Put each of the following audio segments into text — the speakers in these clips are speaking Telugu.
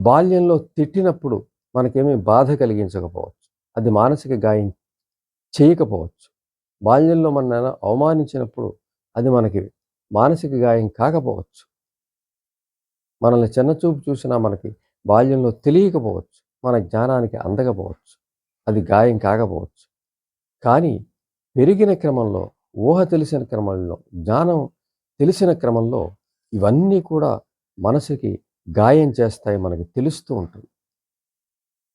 బాల్యంలో తిట్టినప్పుడు మనకేమీ బాధ కలిగించకపోవచ్చు. అది మానసిక గాయం చేయకపోవచ్చు. బాల్యంలో మనల్ని అవమానించినప్పుడు అది మనకి మానసిక గాయం కాకపోవచ్చు. మనల్ని చిన్నచూపు చూసినా మనకి బాల్యంలో తెలియకపోవచ్చు. మన జ్ఞానానికి అందకపోవచ్చు. అది గాయం కాకపోవచ్చు. కానీ పెరిగిన క్రమంలో, ఊహ తెలిసిన క్రమంలో, జ్ఞానం తెలిసిన క్రమంలో ఇవన్నీ కూడా మనసుకి గాయం చేస్తాయి. మనకి తెలుస్తూ ఉంటుంది.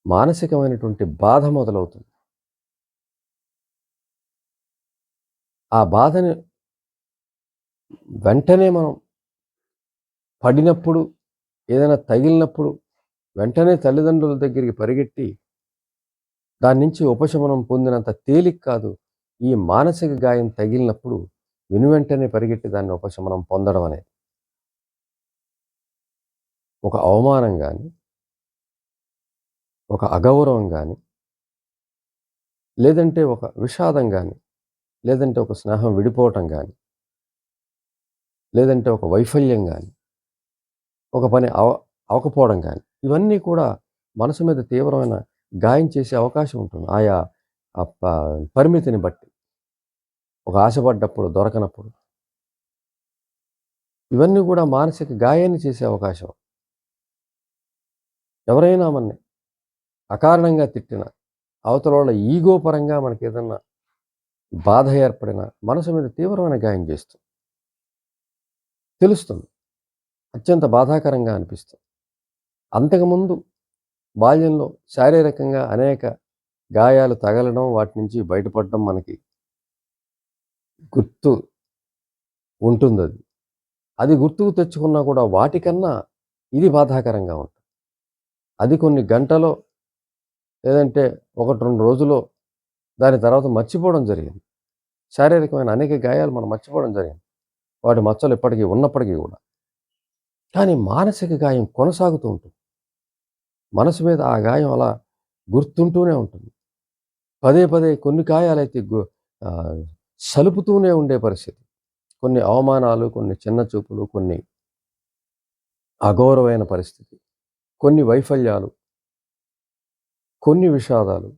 మానసికమైనటువంటి బాధ మొదలవుతుంది. ఆ బాధని వెంటనే మనం పడినప్పుడు, ఏదైనా తగిలినప్పుడు వెంటనే తల్లిదండ్రుల దగ్గరికి పరిగెట్టి దాని నుంచి ఉపశమనం పొందినంత తేలిక కాదు. ఈ మానసిక గాయం తగిలినప్పుడు వెనువెంటనే పరిగెట్టి దాన్ని ఉపశమనం పొందడం అనేది. ఒక అవమానం గాని, ఒక అగౌరవం గాని, లేదంటే ఒక విషాదం గాని, లేదంటే ఒక స్నేహం విడిపోవటం గాని, లేదంటే ఒక వైఫల్యం గాని, ఒక పని అవ్వకపోవడం గాని, ఇవన్నీ కూడా మనసు మీద తీవ్రమైన గాయం చేసే అవకాశం ఉంటుంది. ఆయా ఆ ప పరిమితిని బట్టి. ఒక ఆశపడ్డప్పుడు దొరకనప్పుడు. ఇవన్నీ కూడా మానసిక గాయాన్ని చేసే అవకాశం. ఎవరైనా మనని అకారణంగా తిట్టినా, అవతలోళ్ళ ఈగో పరంగా మనకేదన్నా బాధ ఏర్పడినా, మనసు మీద తీవ్రమైన గాయం చేస్తుంది. తెలుస్తుంది. అత్యంత బాధాకరంగా అనిపిస్తుంది. అంతకుముందు బాల్యంలో శారీరకంగా అనేక గాయాలు తగలడం, వాటి నుంచి బయటపడడం మనకి గుర్తు ఉంటుందది. అది గుర్తుకు తెచ్చుకున్నా కూడా వాటికన్నా ఇది బాధాకరంగా ఉంటుంది. అది కొన్ని గంటలో లేదంటే 1, 2 రోజులో దాని తర్వాత మర్చిపోవడం జరిగింది. శారీరకమైన అనేక గాయాలు మనం మర్చిపోవడం జరిగింది. వాటి మచ్చలు ఇప్పటికీ ఉన్నప్పటికీ గూడా. కానీ మానసిక గాయం కొనసాగుతూ ఉంటుంది. మనసు మీద ఆ గాయం అలా గుర్తుంటూనే ఉంటుంది. పదే పదే కొన్ని గాయాలైతే ఆహ్, సలుపుతూనే ఉండే పరిస్థితి. కొన్ని అవమానాలు, కొన్ని చిన్న చూపులు, కొన్ని అగౌరవమైన పరిస్థితి, కొన్ని వైఫల్యాలు, కొన్ని విషాదాలు,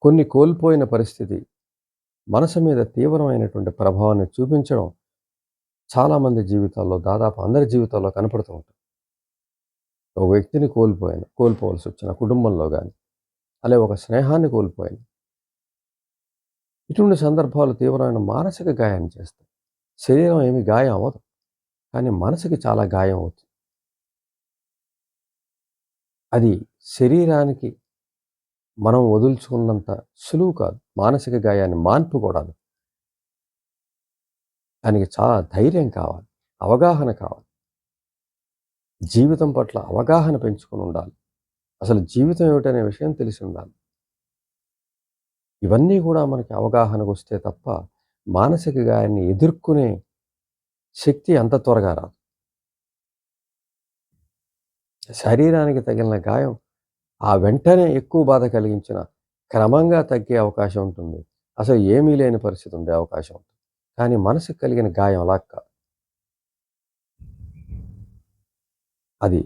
కొన్ని కోల్పోయిన పరిస్థితి మనసు మీద తీవ్రమైనటువంటి ప్రభావాన్ని చూపించడం చాలామంది జీవితాల్లో, దాదాపు అందరి జీవితాల్లో కనపడుతూ ఉంటుంది. ఒక వ్యక్తిని కోల్పోవాల్సొచ్చిన కుటుంబంలో గాని, అలాగే ఒక స్నేహాన్ని కోల్పోయాను. ఇటువంటి సందర్భాలు తీవ్రమైన మానసిక గాయాన్ని చేస్తాయి. శరీరం ఏమి గాయం అవ్వదు. కానీ మనసుకి చాలా గాయం అవుతుంది. అది శరీరానికి మనం వదులుచుకున్నంత సులువు కాదు. మానసిక గాయాన్ని మాన్పుకోవడానికి. దానికి చాలా ధైర్యం కావాలి. అవగాహన కావాలి. జీవితం పట్ల అవగాహన పెంచుకొని ఉండాలి. అసలు జీవితం ఏమిటనే విషయం తెలిసి ఉండాలి. ఇవన్నీ కూడా మనకి అవగాహనకొస్తే తప్ప మానసిక గాయాన్ని ఎదుర్కొనే శక్తి అంత త్వరగా రాదు. శరీరానికి తగిలిన గాయం ఆ వెంటనే ఎక్కువ బాధ కలిగించిన క్రమంగా తగ్గే అవకాశం ఉంటుంది. అసలు ఏమీ లేని పరిస్థితి ఉండే అవకాశం ఉంటుంది. కానీ మనసుకు కలిగిన గాయం అలా కాదు. అది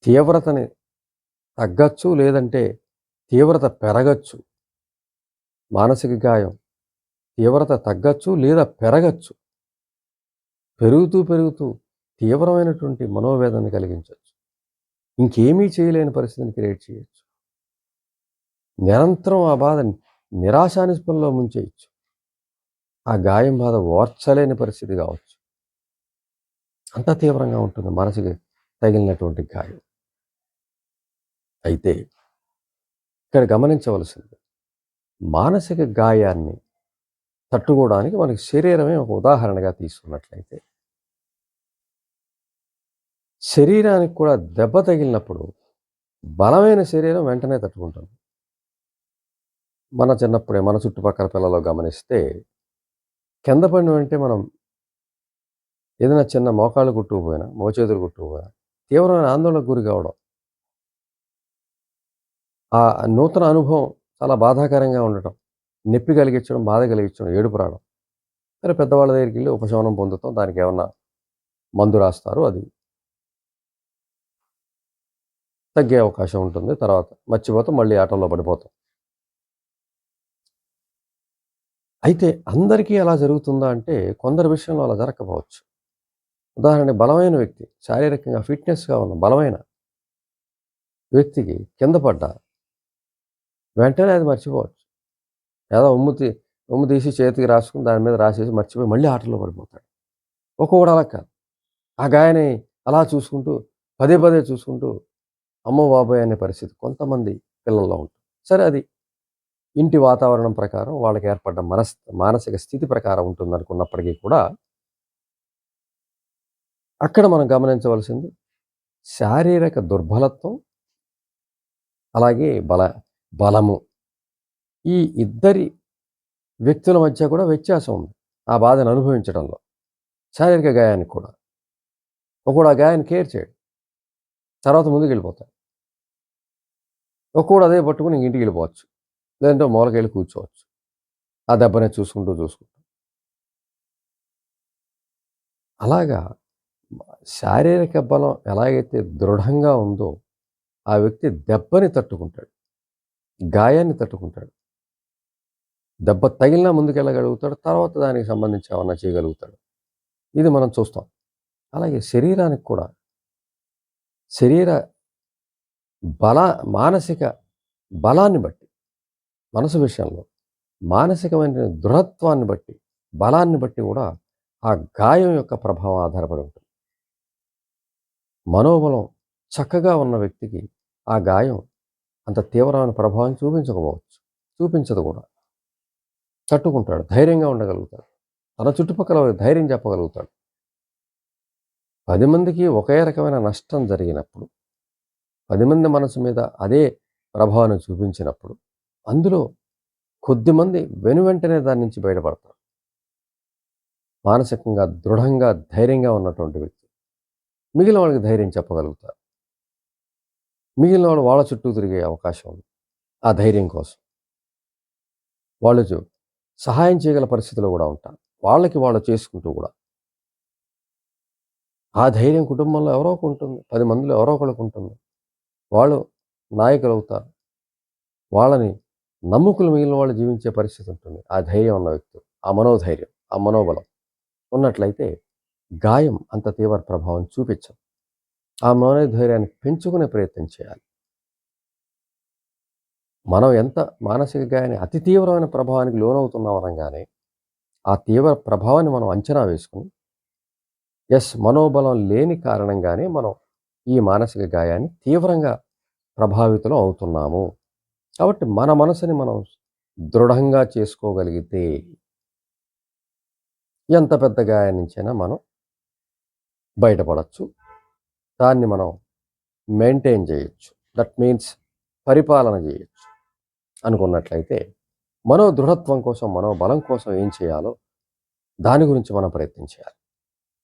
తీవ్రతని తగ్గచ్చు, లేదంటే తీవ్రత పెరగచ్చు. మానసిక గాయం తీవ్రత తగ్గచ్చు లేదా పెరగచ్చు. పెరుగుతూ పెరుగుతూ తీవ్రమైనటువంటి మనోవేదన కలిగించొచ్చు. ఇంకేమీ చేయలేని పరిస్థితిని క్రియేట్ చేయొచ్చు. నిరంతరం ఆ బాధ నిరాశానిస్పృహలో ముంచేయొచ్చు. ఆ గాయం బాధ ఓర్చలేని పరిస్థితి కావచ్చు. అంత తీవ్రంగా ఉంటుంది మనసుకి తగిలినటువంటి గాయం. అయితే ఇక్కడ గమనించవలసింది మానసిక గాయాన్ని తట్టుకోవడానికి మనకి శరీరమే ఒక ఉదాహరణగా తీసుకున్నట్లయితే, శరీరానికి కూడా దెబ్బ తగిలినప్పుడు బలమైన శరీరం వెంటనే తట్టుకుంటుంది. చిన్నప్పుడే మన చుట్టుపక్కల పిల్లలు గమనిస్తే కింద పడిన వెంటనే మనం ఏదైనా చిన్న మోకాళ్ళు కొట్టుకుపోయినా, మోచేతులు కొట్టుకుపోయినా తీవ్రమైన ఆందోళనకు గురి కావడం. ఆ నూతన అనుభవం చాలా బాధాకరంగా ఉండటం. నొప్పి కలిగించడం, బాధ కలిగించడం, ఏడుపు రావడం. సరే పెద్దవాళ్ళ దగ్గరికెళ్ళి ఉపశమనం పొందుతాం. దానికేమన్నా మందు రాస్తారు. అది తగ్గే అవకాశం ఉంటుంది. తర్వాత మర్చిపోతాం, మళ్ళీ ఆటల్లో పడిపోతాం. అయితే అందరికీ అలా జరుగుతుందా అంటే కొందరి విషయంలో అలా జరగకపోవచ్చు. ఉదాహరణకి బలమైన వ్యక్తి, శారీరకంగా ఫిట్‌నెస్‌గా ఉన్న బలమైన వ్యక్తికి కింద పడ్డా వెంటనే అది మర్చిపోవచ్చు. ఏదో ఉమ్ము తీసి చేతికి రాసుకొని దాని మీద రాసేసి మర్చిపోయి మళ్ళీ ఆటల్లో పడిపోతాడు. ఒక్కొక్కడు అలా కాదు. ఆ గాయాన్ని అలా చూసుకుంటూ పదే పదే చూసుకుంటూ అమ్మో బాబోయ్! అనే పరిస్థితి కొంతమంది పిల్లల్లో ఉంటుంది. సరే, అది ఇంటి వాతావరణం ప్రకారం వాళ్ళకి ఏర్పడ్డ మానసిక స్థితి ప్రకారం ఉంటుందనుకున్నప్పటికీ కూడా అక్కడ మనం గమనించవలసింది శారీరక దుర్బలత్వం, అలాగే బలము. ఈ ఇద్దరి వ్యక్తుల మధ్య కూడా వ్యత్యాసం ఉంది. ఆ బాధను అనుభవించడంలో. శారీరక గాయానికి కూడా. ఒకడు ఆ గాయాన్ని కేర్ చేయడు. తర్వాత ముందుకెళ్ళిపోతాడు. ఒక్కోడు అదే పట్టుకొని ఇంటికెళ్ళిపోవచ్చు. లేదంటే మూలకెళ్ళి కూర్చోవచ్చు. ఆ దెబ్బనే చూసుకుంటూ. అలాగా శారీరక బలం ఎలాగైతే దృఢంగా ఉందో ఆ వ్యక్తి దెబ్బని తట్టుకుంటాడు. గాయాన్ని తట్టుకుంటాడు. దెబ్బ తగిలినా ముందుకెళ్ళగలుగుతాడు. తర్వాత దానికి సంబంధించి ఏమన్నా చేయగలుగుతాడు. ఇది మనం చూస్తాం. అలాగే శరీరానికి కూడా శరీర బల మానసిక బలాన్ని బట్టి, మనసు విషయంలో మానసికమైన దృఢత్వాన్ని బట్టి, బలాన్ని బట్టి కూడా ఆ గాయం యొక్క ప్రభావం ఆధారపడి ఉంటుంది. మనోబలం చక్కగా ఉన్న వ్యక్తికి ఆ గాయం అంత తీవ్రమైన ప్రభావం చూపించకపోవచ్చు. చూపించదు కూడా. తట్టుకుంటాడు. ధైర్యంగా ఉండగలుగుతాడు. తన చుట్టుపక్కల వారికి ధైర్యం చెప్పగలుగుతాడు. 10 మందికి ఒకే రకమైన నష్టం జరిగినప్పుడు, 10 మంది మనసు మీద అదే ప్రభావాన్ని చూపించినప్పుడు, అందులో కొద్దిమంది వెనువెంటనే దాని నుంచి బయటపడతారు. మానసికంగా దృఢంగా, ధైర్యంగా ఉన్నటువంటి వ్యక్తి. మిగిలిన వాళ్ళకి ధైర్యం చెప్పగలుగుతారు. మిగిలిన వాళ్ళు వాళ్ళ చుట్టూ తిరిగే అవకాశం ఉంది. ఆ ధైర్యం కోసం. వాళ్ళు సహాయం చేయగల పరిస్థితిలో కూడా ఉంటారు. వాళ్ళకి వాళ్ళు చేసుకుంటూ కూడా. ఆ ధైర్యం కుటుంబంలో ఎవరో ఒకరికి ఉంటుంది. 10 మందిలో ఎవరో ఒకళ్ళకి ఉంటుంది. వాళ్ళు నాయకులవుతారు. వాళ్ళని నమ్ముకుని మిగిలిన వాళ్ళు జీవించే పరిస్థితి ఉంటుంది. ఆ ధైర్యం ఉన్న వ్యక్తులు. ఆ మనోధైర్యం, ఆ మనోబలం ఉన్నట్లయితే గాయం అంత తీవ్ర ప్రభావం చూపించదు. ఆ మనోధైర్యాన్ని పెంచుకునే ప్రయత్నం చేయాలి. మనం ఎంత మానసిక గాయాన్ని అతి తీవ్రమైన ప్రభావానికి లోనవుతున్నాం అనంగానే, ఆ తీవ్ర ప్రభావాన్ని మనం అంచనా వేసుకొని, మనోబలం లేని కారణంగానే మనం ఈ మానసిక గాయాన్ని తీవ్రంగా ప్రభావితులం అవుతున్నాము. కాబట్టి మన మనసుని మనం దృఢంగా చేసుకోగలిగితే ఎంత పెద్ద గాయం నుంచైనా మనం బయటపడొచ్చు. దాన్ని మనం మెయింటైన్ చేయొచ్చు. దట్ మీన్స్ పరిపాలన చేయొచ్చు అనుకున్నట్లయితే, మనో దృఢత్వం కోసం, మనోబలం కోసం ఏం చేయాలో దాని గురించి మనం ప్రయత్నం చేయాలి.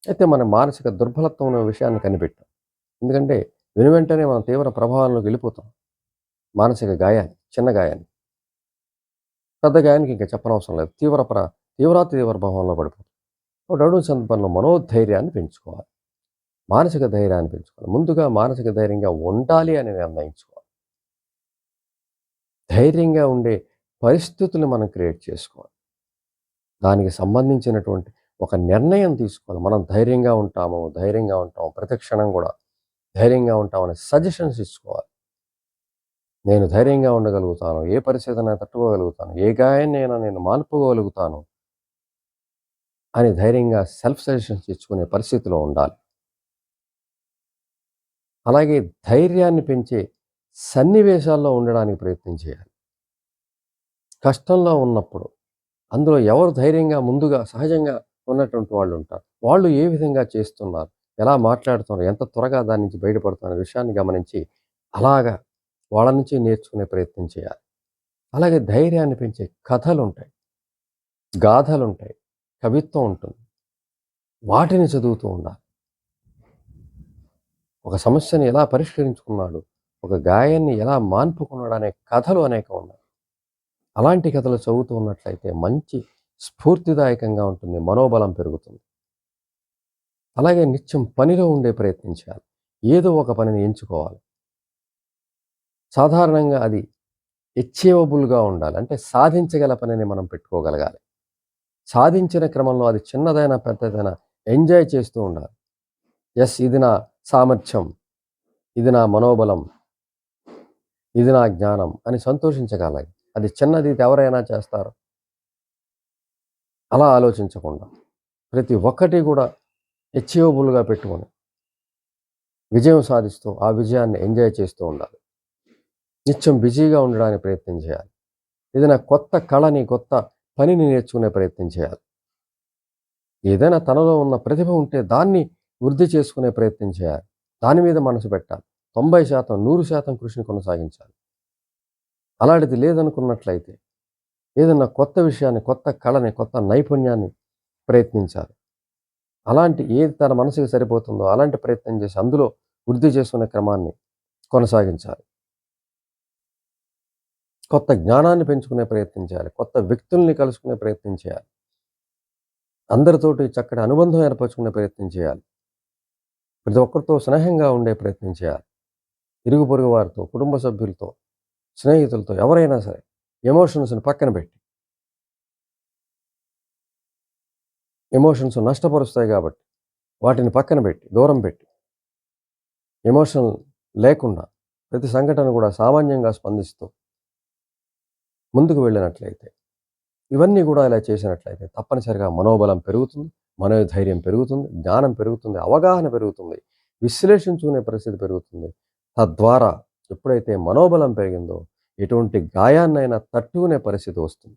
అయితే మన మానసిక దుర్బలత్వం అనే విషయాన్ని కనిపెట్టాం. ఎందుకంటే వెనువెంటనే మనం తీవ్ర ప్రభావంలోకి వెళ్ళిపోతాం. మానసిక గాయాన్ని, చిన్న గాయాన్ని. పెద్ద గాయానికి ఇంకా చెప్పనవసరం లేదు. తీవ్ర భావంలో పడిపోతాం. అటువంటి సందర్భంలో మనోధైర్యాన్ని పెంచుకోవాలి. మానసిక ధైర్యాన్ని పెంచుకోవాలి. ముందుగా మానసిక ధైర్యంగా ఉండాలి అని నిర్ణయించుకోవాలి. ధైర్యంగా ఉండే పరిస్థితులు మనం క్రియేట్ చేసుకోవాలి. దానికి సంబంధించినటువంటి ఒక నిర్ణయం తీసుకోవాలి. మనం ధైర్యంగా ఉంటాము. ప్రతి క్షణం కూడా ధైర్యంగా ఉంటామని సజెషన్స్ ఇచ్చుకోవాలి. నేను ధైర్యంగా ఉండగలుగుతాను. ఏ పరిస్థితినైనా తట్టుకోగలుగుతాను. ఏ గాయాన్నైనా నేను మాన్పుకోగలుగుతాను అని ధైర్యంగా సెల్ఫ్ సజెషన్స్ ఇచ్చుకునే పరిస్థితిలో ఉండాలి. అలాగే ధైర్యాన్ని పెంచే సన్నివేశాల్లో ఉండడానికి ప్రయత్నం చేయాలి. కష్టంలో ఉన్నప్పుడు అందులో ఎవరు ధైర్యంగా ముందుగా సహజంగా ఉన్నటువంటి వాళ్ళు ఉంటారు. వాళ్ళు ఏ విధంగా చేస్తున్నారు, ఎలా మాట్లాడుతున్నారు, ఎంత త్వరగా దాని నుంచి బయటపడుతున్న విషయాన్ని గమనించి అలాగా వాళ్ళ నుంచి నేర్చుకునే ప్రయత్నం చేయాలి. అలాగే ధైర్యాన్ని పెంచే కథలుంటాయి, గాథలుంటాయి, కవిత్వం ఉంటుంది. వాటిని చదువుతూ ఉండాలి. ఒక సమస్యని ఎలా పరిష్కరించుకున్నాడు, ఒక గాయాన్ని ఎలా మాన్పుకున్నాడు అనే కథలు అనేకం ఉన్నాయి. అలాంటి కథలు చదువుతూ ఉన్నట్లయితే మంచి స్ఫూర్తిదాయకంగా ఉంటుంది. మనోబలం పెరుగుతుంది. అలాగే నిత్యం పనిలో ఉండే ప్రయత్నం చేయాలి. ఏదో ఒక పనిని ఎంచుకోవాలి. సాధారణంగా అది అచీవబుల్‌గా ఉండాలి. అంటే సాధించగల పనిని మనం పెట్టుకోగలగాలి. సాధించిన క్రమంలో అది చిన్నదైనా, పెద్దదైనా ఎంజాయ్ చేస్తూ ఉండాలి. యెస్! ఇది నా సామర్థ్యం, ఇది నా మనోబలం, ఇది నా జ్ఞానం అని సంతోషించగలగాలి. అది చిన్నది, ఇది ఎవరైనా చేస్తారు. అలా ఆలోచించకుండా ప్రతి ఒక్కటి కూడా అచీవబుల్‌గా పెట్టుకొని విజయం సాధిస్తూ, ఆ విజయాన్ని ఎంజాయ్ చేస్తూ ఉండాలి. నిత్యం బిజీగా ఉండడానికి ప్రయత్నం చేయాలి. ఏదైనా కొత్త కళని, కొత్త పనిని నేర్చుకునే ప్రయత్నం చేయాలి. ఏదైనా తనలో ఉన్న ప్రతిభ ఉంటే దాన్ని వృద్ధి చేసుకునే ప్రయత్నం చేయాలి. దాని మీద మనసు పెట్టాలి. 90% 100% కృషిని కొనసాగించాలి. అలాంటిది లేదనుకున్నట్లయితే ఏదన్నా కొత్త విషయాన్ని, కొత్త కళని, కొత్త నైపుణ్యాన్ని ప్రయత్నించాలి. అలాంటి ఏది తన మనసుకి సరిపోతుందో అలాంటి ప్రయత్నం చేసి అందులో వృద్ధి చేసుకునే క్రమాన్ని కొనసాగించాలి. కొత్త జ్ఞానాన్ని పెంచుకునే ప్రయత్నం చేయాలి. కొత్త వ్యక్తుల్ని కలుసుకునే ప్రయత్నం చేయాలి. అందరితోటి చక్కటి అనుబంధం ఏర్పరచుకునే ప్రయత్నం చేయాలి. ప్రతి ఒక్కరితో స్నేహంగా ఉండే ప్రయత్నం చేయాలి. ఇరుగు పొరుగు వారితో, కుటుంబ సభ్యులతో, స్నేహితులతో ఎవరైనా సరే ఎమోషన్స్‌ని పక్కన పెట్టి, ఎమోషన్స్ నష్టపరుస్తాయి కాబట్టి వాటిని పక్కన పెట్టి, దూరం పెట్టి, ఎమోషన్ లేకుండా ప్రతి సంఘటన కూడా సామాన్యంగా స్పందిస్తూ ముందుకు వెళ్ళినట్లయితే, ఇవన్నీ కూడా ఇలా చేసినట్లయితే తప్పనిసరిగా మనోబలం పెరుగుతుంది, మనోధైర్యం పెరుగుతుంది, జ్ఞానం పెరుగుతుంది, అవగాహన పెరుగుతుంది, విశ్లేషించుకునే పరిస్థితి పెరుగుతుంది. తద్వారా ఎప్పుడైతే మనోబలం పెరిగిందో ఎటువంటి గాయాన్నైనా తట్టుకునే పరిస్థితి వస్తుంది.